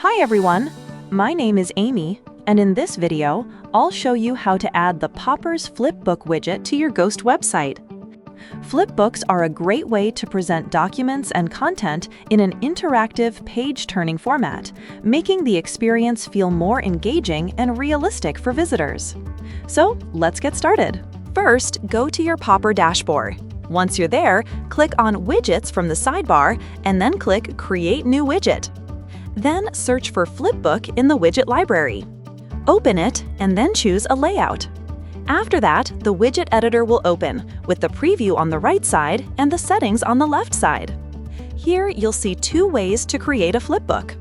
Hi everyone, my name is Amy, and in this video, I'll show you how to add the Poppers Flipbook widget to your Ghost website. Flipbooks are a great way to present documents and content in an interactive, page-turning format, making the experience feel more engaging and realistic for visitors. So, let's get started. First, go to your Popper dashboard. Once you're there, click on Widgets from the sidebar and then click Create New Widget. Then search for Flipbook in the widget library. Open it and then choose a layout. After that, the widget editor will open, with the preview on the right side and the settings on the left side. Here you'll see two ways to create a flipbook.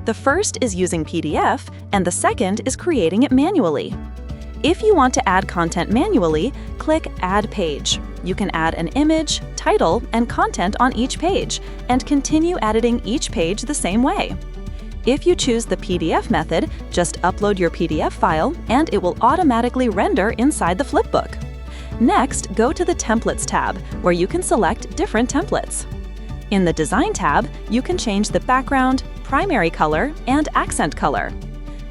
The first is using PDF, and the second is creating it manually. If you want to add content manually, click Add Page. You can add an image, title, and content on each page, and continue editing each page the same way. If you choose the PDF method, just upload your PDF file and it will automatically render inside the flipbook. Next, go to the Templates tab, where you can select different templates. In the Design tab, you can change the background, primary color, and accent color.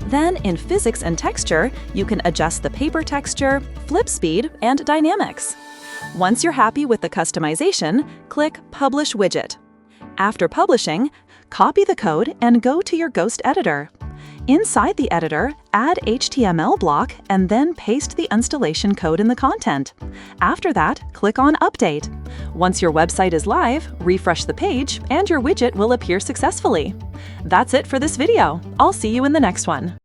Then, in Physics and Texture, you can adjust the paper texture, flip speed, and dynamics. Once you're happy with the customization, click Publish Widget. After publishing, copy the code and go to your Ghost editor. Inside the editor, add HTML block and then paste the installation code in the content. After that, click on Update. Once your website is live, refresh the page and your widget will appear successfully. That's it for this video. I'll see you in the next one.